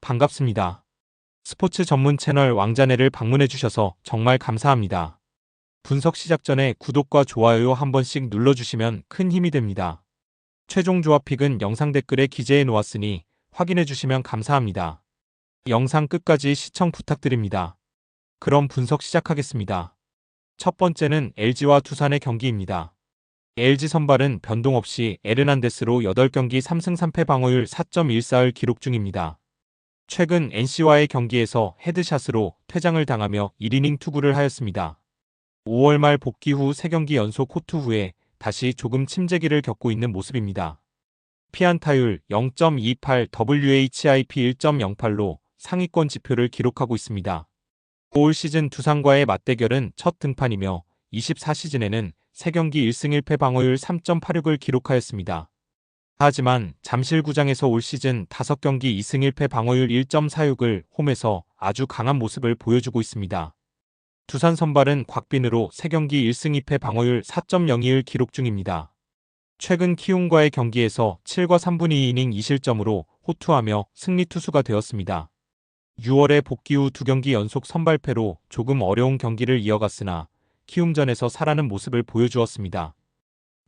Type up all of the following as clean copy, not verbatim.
반갑습니다. 스포츠 전문 채널 왕자네를 방문해주셔서 정말 감사합니다. 분석 시작 전에 구독과 좋아요 한 번씩 눌러주시면 큰 힘이 됩니다. 최종 조합픽은 영상 댓글에 기재해 놓았으니 확인해주시면 감사합니다. 영상 끝까지 시청 부탁드립니다. 그럼 분석 시작하겠습니다. 첫 번째는 LG와 두산의 경기입니다. LG 선발은 변동 없이 에르난데스로 8경기 3승 3패 방어율 4.14를 기록 중입니다. 최근 NC와의 경기에서 헤드샷으로 퇴장을 당하며 1이닝 투구를 하였습니다. 5월 말 복귀 후 3경기 연속 호투 후에 다시 조금 침체기를 겪고 있는 모습입니다. 피안타율 0.28, WHIP 1.08로 상위권 지표를 기록하고 있습니다. 올 시즌 두산과의 맞대결은 첫 등판이며 24시즌에는 3경기 1승 1패 방어율 3.86을 기록하였습니다. 하지만 잠실구장에서 올 시즌 5경기 2승 1패 방어율 1.46을 홈에서 아주 강한 모습을 보여주고 있습니다. 두산 선발은 곽빈으로 3경기 1승 2패 방어율 4.02를 기록 중입니다. 최근 키움과의 경기에서 7과 3분 2이닝 2실점으로 호투하며 승리 투수가 되었습니다. 6월에 복귀 후 2경기 연속 선발패로 조금 어려운 경기를 이어갔으나 키움전에서 살아는 모습을 보여주었습니다.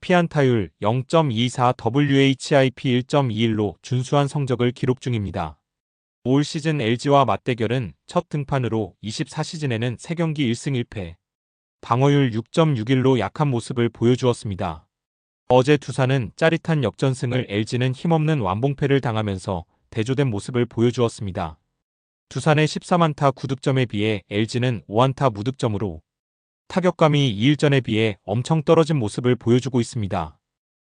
피안타율 0.24, WHIP 1.21로 준수한 성적을 기록 중입니다. 올 시즌 LG와 맞대결은 첫 등판으로 24시즌에는 3경기 1승 1패, 방어율 6.61로 약한 모습을 보여주었습니다. 어제 두산은 짜릿한 역전승을 LG는 힘없는 완봉패를 당하면서 대조된 모습을 보여주었습니다. 두산의 14안타 9득점에 비해 LG는 5안타 무득점으로 타격감이 2일 전에 비해 엄청 떨어진 모습을 보여주고 있습니다.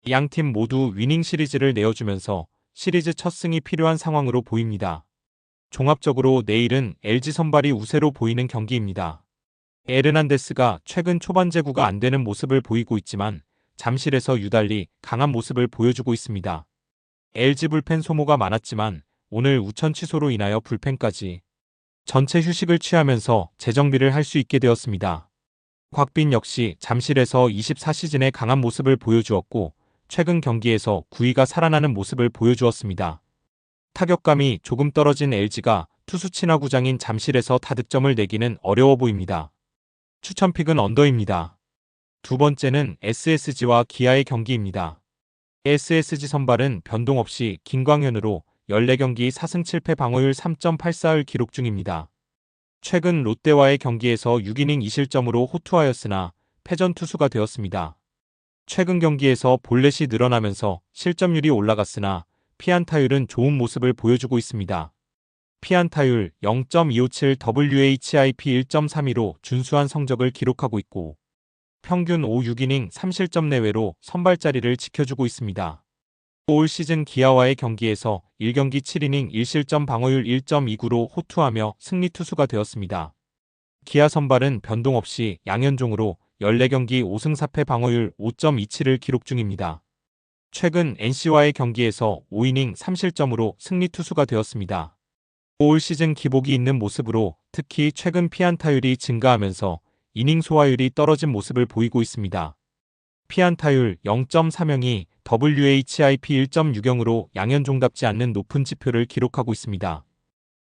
양팀 모두 위닝 시리즈를 내어주면서 시리즈 첫 승이 필요한 상황으로 보입니다. 종합적으로 내일은 LG 선발이 우세로 보이는 경기입니다. 에르난데스가 최근 초반 제구가 안 되는 모습을 보이고 있지만 잠실에서 유달리 강한 모습을 보여주고 있습니다. LG 불펜 소모가 많았지만 오늘 우천 취소로 인하여 불펜까지 전체 휴식을 취하면서 재정비를 할 수 있게 되었습니다. 곽빈 역시 잠실에서 24시즌에 강한 모습을 보여주었고 최근 경기에서 구위가 살아나는 모습을 보여주었습니다. 타격감이 조금 떨어진 LG가 투수 친화구장인 잠실에서 다득점을 내기는 어려워 보입니다. 추천픽은 언더입니다. 두 번째는 SSG와 기아의 경기입니다. SSG 선발은 변동 없이 김광현으로 14경기 4승 7패 방어율 3.84를 기록 중입니다. 최근 롯데와의 경기에서 6이닝 2실점으로 호투하였으나 패전 투수가 되었습니다. 최근 경기에서 볼넷이 늘어나면서 실점률이 올라갔으나 피안타율은 좋은 모습을 보여주고 있습니다. 피안타율 0.257, WHIP 1.32로 준수한 성적을 기록하고 있고 평균 5, 6이닝 3실점 내외로 선발 자리를 지켜주고 있습니다. 올 시즌 기아와의 경기에서 1경기 7이닝 1실점 방어율 1.29로 호투하며 승리 투수가 되었습니다. 기아 선발은 변동 없이 양현종으로 14경기 5승 4패 방어율 5.27을 기록 중입니다. 최근 NC와의 경기에서 5이닝 3실점으로 승리 투수가 되었습니다. 올 시즌 기복이 있는 모습으로 특히 최근 피안타율이 증가하면서 이닝 소화율이 떨어진 모습을 보이고 있습니다. 피안타율 0.30이 WHIP 1.60으로 양현종답지 않는 높은 지표를 기록하고 있습니다.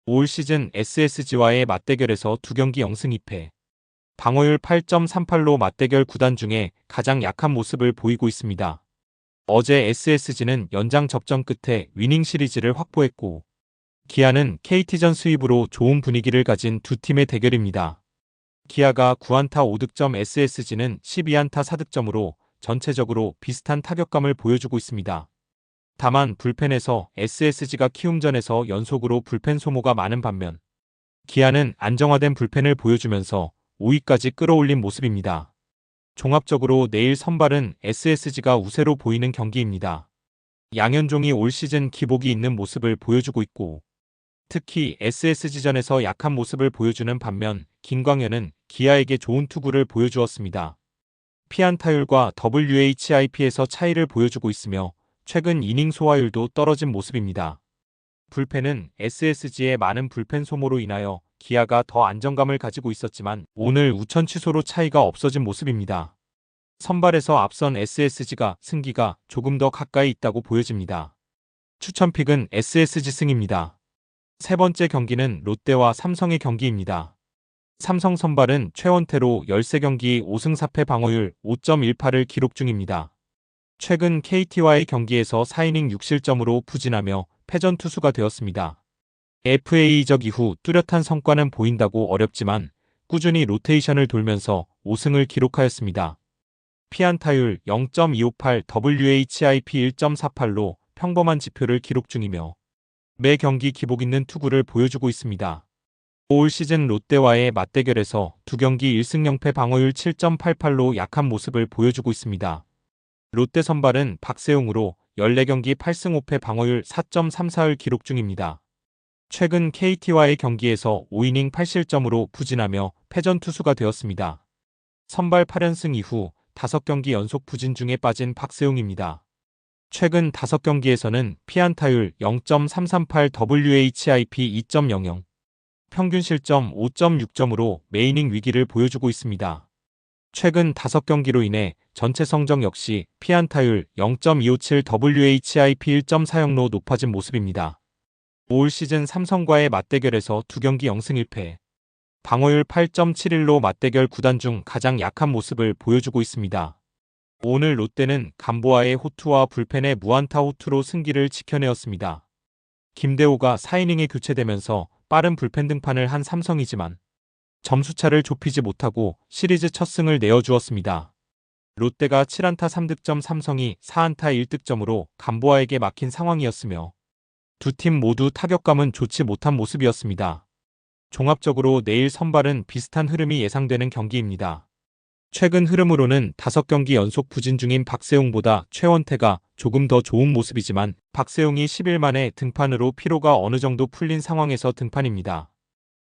올 시즌 SSG와의 맞대결에서 2경기 0승 2패, 방어율 8.38로 맞대결 구단 중에 가장 약한 모습을 보이고 있습니다. 어제 SSG는 연장 접전 끝에 위닝 시리즈를 확보했고 기아는 KT전 수입으로 좋은 분위기를 가진 두 팀의 대결입니다. 기아가 9안타 5득점, SSG는 12안타 4득점으로 전체적으로 비슷한 타격감을 보여주고 있습니다. 다만 불펜에서 SSG가 키움전에서 연속으로 불펜 소모가 많은 반면 기아는 안정화된 불펜을 보여주면서 5위까지 끌어올린 모습입니다. 종합적으로 내일 선발은 SSG가 우세로 보이는 경기입니다. 양현종이 올 시즌 기복이 있는 모습을 보여주고 있고 특히 SSG전에서 약한 모습을 보여주는 반면 김광현은 기아에게 좋은 투구를 보여주었습니다. 피안타율과 WHIP에서 차이를 보여주고 있으며 최근 이닝 소화율도 떨어진 모습입니다. 불펜은 SSG의 많은 불펜 소모로 인하여 기아가 더 안정감을 가지고 있었지만 오늘 우천 취소로 차이가 없어진 모습입니다. 선발에서 앞선 SSG가 승기가 조금 더 가까이 있다고 보여집니다. 추천픽은 SSG 승입니다. 세 번째 경기는 롯데와 삼성의 경기입니다. 삼성 선발은 최원태로 13경기 5승 4패 방어율 5.18을 기록 중입니다. 최근 KT와의 경기에서 4이닝 6실점으로 부진하며 패전 투수가 되었습니다. FA 이적 이후 뚜렷한 성과는 보인다고 어렵지만 꾸준히 로테이션을 돌면서 5승을 기록하였습니다. 피안타율 0.258, WHIP 1.48로 평범한 지표를 기록 중이며 매 경기 기복 있는 투구를 보여주고 있습니다. 올 시즌 롯데와의 맞대결에서 2경기 1승 0패 방어율 7.88로 약한 모습을 보여주고 있습니다. 롯데 선발은 박세웅으로 14경기 8승 5패 방어율 4.34를 기록 중입니다. 최근 KT와의 경기에서 5이닝 8실점으로 부진하며 패전 투수가 되었습니다. 선발 8연승 이후 5경기 연속 부진 중에 빠진 박세웅입니다. 최근 5경기에서는 피안타율 0.338, WHIP 2.00, 평균 실점 5.6점으로 매이닝 위기를 보여주고 있습니다. 최근 5경기로 인해 전체 성적 역시 피안타율 0.257, WHIP 1.40로 높아진 모습입니다. 올 시즌 삼성과의 맞대결에서 2경기 0승 1패, 방어율 8.71로 맞대결 구단 중 가장 약한 모습을 보여주고 있습니다. 오늘 롯데는 감보아의 호투와 불펜의 무안타 호투로 승기를 지켜내었습니다. 김대호가 4이닝에 교체되면서 빠른 불펜 등판을 한 삼성이지만 점수차를 좁히지 못하고 시리즈 첫 승을 내어주었습니다. 롯데가 7안타 3득점, 삼성이 4안타 1득점으로 감보아에게 막힌 상황이었으며 두 팀 모두 타격감은 좋지 못한 모습이었습니다. 종합적으로 내일 선발은 비슷한 흐름이 예상되는 경기입니다. 최근 흐름으로는 5경기 연속 부진 중인 박세웅보다 최원태가 조금 더 좋은 모습이지만 박세웅이 10일 만에 등판으로 피로가 어느 정도 풀린 상황에서 등판입니다.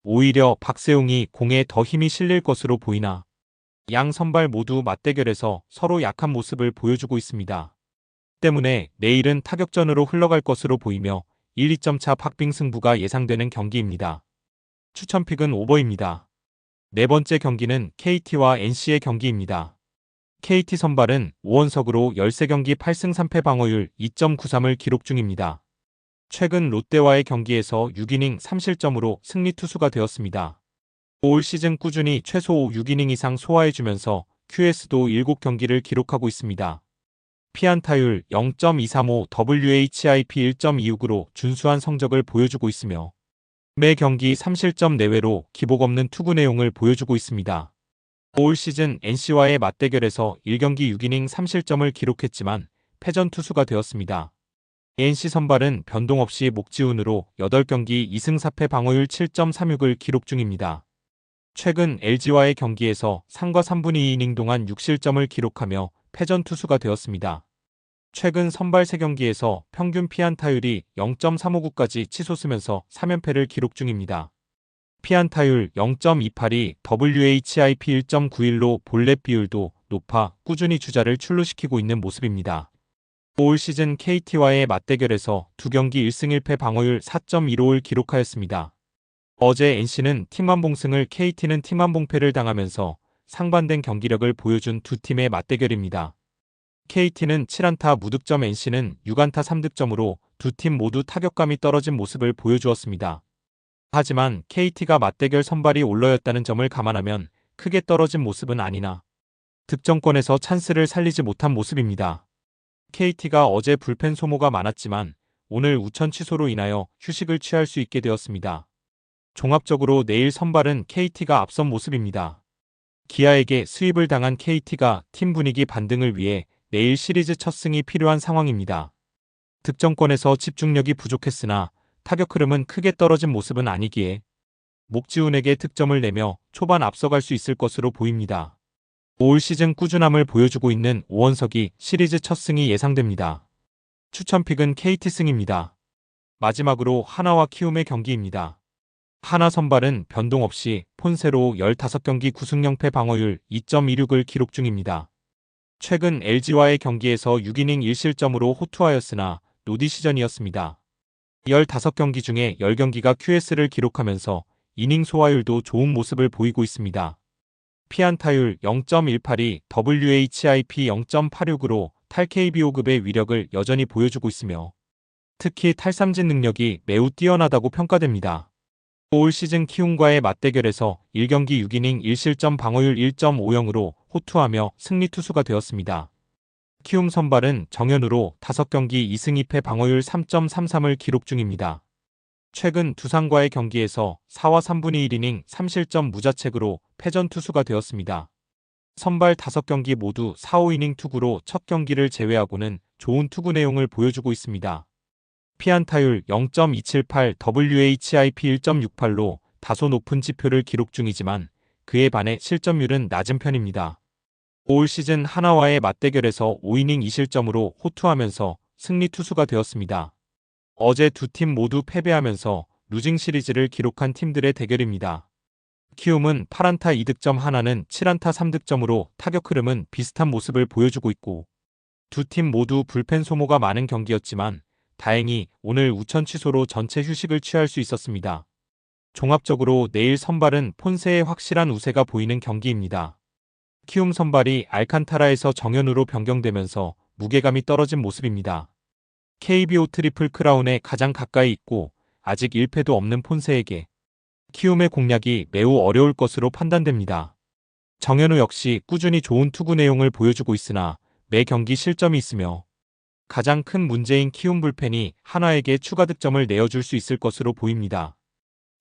오히려 박세웅이 공에 더 힘이 실릴 것으로 보이나 양 선발 모두 맞대결에서 서로 약한 모습을 보여주고 있습니다. 때문에 내일은 타격전으로 흘러갈 것으로 보이며 1, 2점 차 박빙 승부가 예상되는 경기입니다. 추천픽은 오버입니다. 네 번째 경기는 KT와 NC의 경기입니다. KT 선발은 오원석으로 13경기 8승 3패 방어율 2.93을 기록 중입니다. 최근 롯데와의 경기에서 6이닝 3실점으로 승리 투수가 되었습니다. 올 시즌 꾸준히 최소 6이닝 이상 소화해주면서 QS도 7경기를 기록하고 있습니다. 피안타율 0.235, WHIP 1.26으로 준수한 성적을 보여주고 있으며 매 경기 3실점 내외로 기복 없는 투구 내용을 보여주고 있습니다. 올 시즌 NC와의 맞대결에서 1경기 6이닝 3실점을 기록했지만 패전 투수가 되었습니다. NC 선발은 변동 없이 목지훈으로 8경기 2승 4패 방어율 7.36을 기록 중입니다. 최근 LG와의 경기에서 3과 3분의 2이닝 동안 6실점을 기록하며 패전 투수가 되었습니다. 최근 선발 3경기에서 평균 피안타율이 0.359까지 치솟으면서 3연패를 기록 중입니다. 피안타율 0.282, WHIP 1.91로 볼넷 비율도 높아 꾸준히 주자를 출루시키고 있는 모습입니다. 올 시즌 KT와의 맞대결에서 2경기 1승 1패 방어율 4.15를 기록하였습니다. 어제 NC는 팀환봉승을, KT는 팀환봉패를 당하면서 상반된 경기력을 보여준 두 팀의 맞대결입니다. KT는 7안타 무득점, NC는 6안타 3득점으로 두 팀 모두 타격감이 떨어진 모습을 보여주었습니다. 하지만 KT가 맞대결 선발이 올러였다는 점을 감안하면 크게 떨어진 모습은 아니나 득점권에서 찬스를 살리지 못한 모습입니다. KT가 어제 불펜 소모가 많았지만 오늘 우천 취소로 인하여 휴식을 취할 수 있게 되었습니다. 종합적으로 내일 선발은 KT가 앞선 모습입니다. 기아에게 수입을 당한 KT가 팀 분위기 반등을 위해 내일 시리즈 첫 승이 필요한 상황입니다. 득점권에서 집중력이 부족했으나 타격 흐름은 크게 떨어진 모습은 아니기에 목지훈에게 득점을 내며 초반 앞서갈 수 있을 것으로 보입니다. 올 시즌 꾸준함을 보여주고 있는 오원석이 시리즈 첫 승이 예상됩니다. 추천픽은 KT 승입니다. 마지막으로 하나와 키움의 경기입니다. 하나 선발은 변동 없이 폰세로 15경기 9승 0패 방어율 2.26을 기록 중입니다. 최근 LG와의 경기에서 6이닝 1실점으로 호투하였으나 노디 시전이었습니다. 15경기 중에 10경기가 QS를 기록하면서 이닝 소화율도 좋은 모습을 보이고 있습니다. 피안타율 0.182, WHIP 0.86으로 탈 KBO급의 위력을 여전히 보여주고 있으며 특히 탈삼진 능력이 매우 뛰어나다고 평가됩니다. 올 시즌 키움과의 맞대결에서 1경기 6이닝 1실점 방어율 1.50으로 호투하며 승리 투수가 되었습니다. 키움 선발은 정현우로 5경기 2승 2패 방어율 3.33을 기록 중입니다. 최근 두산과의 경기에서 4와 3분의 1이닝 3실점 무자책으로 패전 투수가 되었습니다. 선발 5경기 모두 4, 5이닝 투구로 첫 경기를 제외하고는 좋은 투구 내용을 보여주고 있습니다. 피안타율 0.278, WHIP 1.68로 다소 높은 지표를 기록 중이지만 그에 반해 실점률은 낮은 편입니다. 올 시즌 하나와의 맞대결에서 5이닝 2실점으로 호투하면서 승리 투수가 되었습니다. 어제 두 팀 모두 패배하면서 루징 시리즈를 기록한 팀들의 대결입니다. 키움은 8안타 2득점 하나는 7안타 3득점으로 타격 흐름은 비슷한 모습을 보여주고 있고 두 팀 모두 불펜 소모가 많은 경기였지만 다행히 오늘 우천 취소로 전체 휴식을 취할 수 있었습니다. 종합적으로 내일 선발은 폰세의 확실한 우세가 보이는 경기입니다. 키움 선발이 알칸타라에서 정현우로 변경되면서 무게감이 떨어진 모습입니다. KBO 트리플 크라운에 가장 가까이 있고 아직 1패도 없는 폰세에게 키움의 공략이 매우 어려울 것으로 판단됩니다. 정현우 역시 꾸준히 좋은 투구 내용을 보여주고 있으나 매 경기 실점이 있으며 가장 큰 문제인 키움 불펜이 한화에게 추가 득점을 내어줄 수 있을 것으로 보입니다.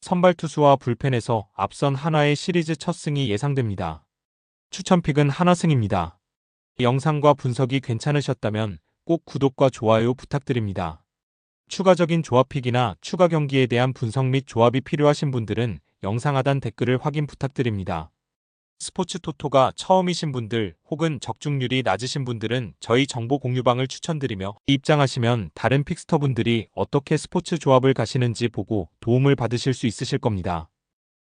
선발 투수와 불펜에서 앞선 한화의 시리즈 첫 승이 예상됩니다. 추천픽은 한화승입니다. 영상과 분석이 괜찮으셨다면 꼭 구독과 좋아요 부탁드립니다. 추가적인 조합픽이나 추가 경기에 대한 분석 및 조합이 필요하신 분들은 영상 하단 댓글을 확인 부탁드립니다. 스포츠 토토가 처음이신 분들 혹은 적중률이 낮으신 분들은 저희 정보 공유방을 추천드리며 입장하시면 다른 픽스터분들이 어떻게 스포츠 조합을 가시는지 보고 도움을 받으실 수 있으실 겁니다.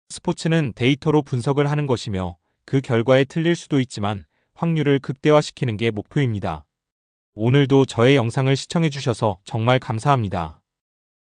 스포츠는 데이터로 분석을 하는 것이며 그 결과에 틀릴 수도 있지만 확률을 극대화시키는 게 목표입니다. 오늘도 저의 영상을 시청해주셔서 정말 감사합니다.